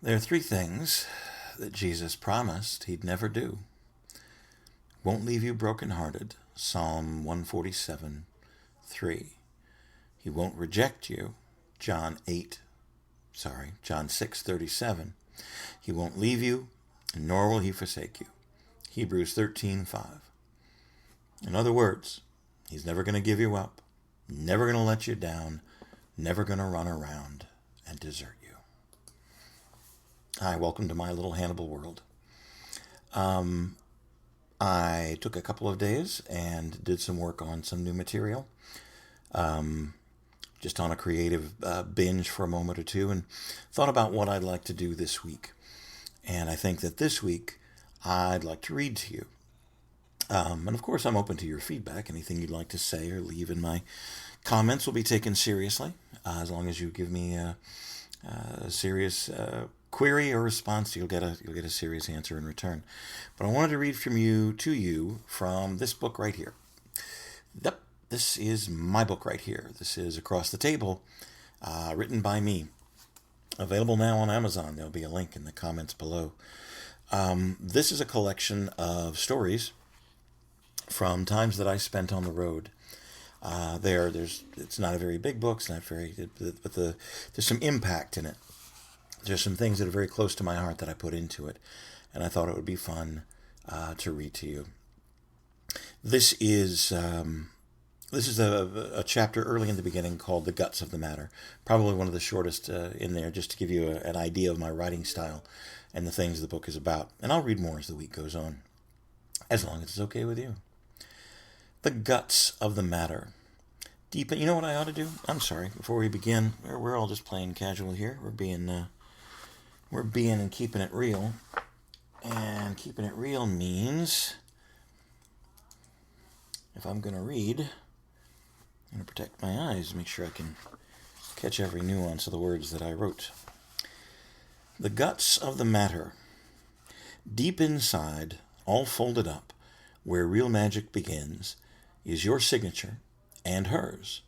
There are three things that Jesus promised he'd never do. Won't leave you brokenhearted, Psalm 147, 3. He won't reject you, John 6:37. He won't leave you, nor will he forsake you, Hebrews 13:5. In other words, he's never going to give you up, never going to let you down, never going to run around and desert you. Hi, welcome to my little Hannibal world. I took a couple of days and did some work on some new material, just on a creative binge for a moment or two, and thought about what I'd like to do this week. And I think that this week I'd like to read to you. And of course, I'm open to your feedback. Anything you'd like to say or leave in my comments will be taken seriously, as long as you give me a serious query or response. You'll get a serious answer in return. But I wanted to read to you from this book right here. Yep, this is my book right here. This is Across the Table, written by me. Available now on Amazon. There'll be a link in the comments below. This is a collection of stories from times that I spent on the road. It's not a very big book. It's not but there's some impact in it. There's some things that are very close to my heart that I put into it, and I thought it would be fun to read to you. This is a chapter early in the beginning called "The Guts of the Matter." Probably one of the shortest in there, just to give you an idea of my writing style and the things the book is about. And I'll read more as the week goes on, as long as it's okay with you. The guts of the matter. Deep. You know what I ought to do? I'm sorry. Before we begin, we're all just playing casual here. We're being and keeping it real. And keeping it real means, if I'm going to read, I'm going to protect my eyes, make sure I can catch every nuance of the words that I wrote. The guts of the matter. Deep inside, all folded up, where real magic begins, is your signature and hers.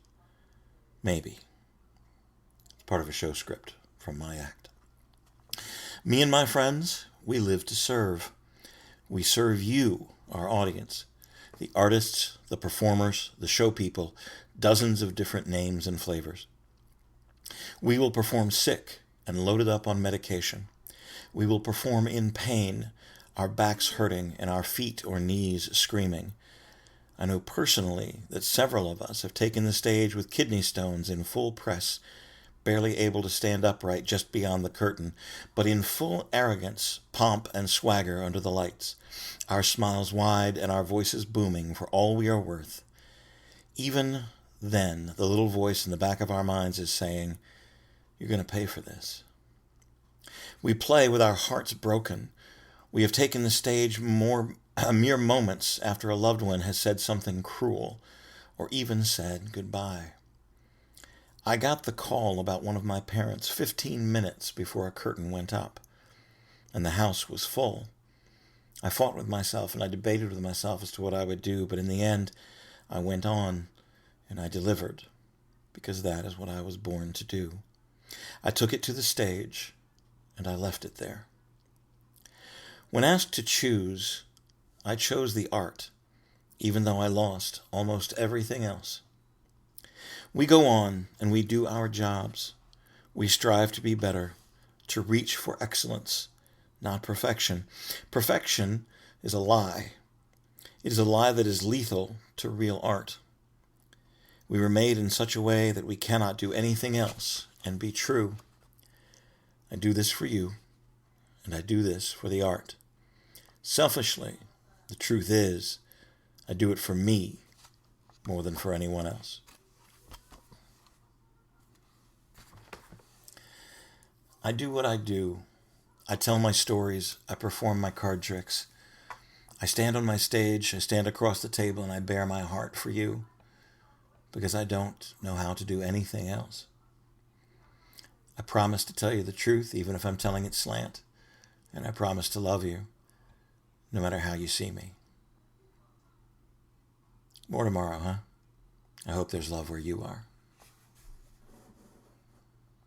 Maybe. It's part of a show script from my act. Me and my friends, we live to serve. We serve you, our audience, the artists, the performers, the show people, dozens of different names and flavors. We will perform sick and loaded up on medication. We will perform in pain, our backs hurting and our feet or knees screaming. I know personally that several of us have taken the stage with kidney stones in full press, barely able to stand upright just beyond the curtain, but in full arrogance, pomp, and swagger under the lights, our smiles wide and our voices booming for all we are worth. Even then, the little voice in the back of our minds is saying, "You're going to pay for this." We play with our hearts broken. We have taken the stage mere moments after a loved one has said something cruel, or even said goodbye. I got the call about one of my parents 15 minutes before a curtain went up, and the house was full. I fought with myself and I debated with myself as to what I would do, but in the end, I went on and I delivered, because that is what I was born to do. I took it to the stage, and I left it there. When asked to choose, I chose the art, even though I lost almost everything else. We go on and we do our jobs. We strive to be better, to reach for excellence, not perfection. Perfection is a lie. It is a lie that is lethal to real art. We were made in such a way that we cannot do anything else and be true. I do this for you, and I do this for the art. Selfishly, the truth is, I do it for me more than for anyone else. I do what I do. I tell my stories. I perform my card tricks. I stand on my stage. I stand across the table, and I bare my heart for you, because I don't know how to do anything else. I promise to tell you the truth, even if I'm telling it slant. And I promise to love you, no matter how you see me. More tomorrow, huh? I hope there's love where you are.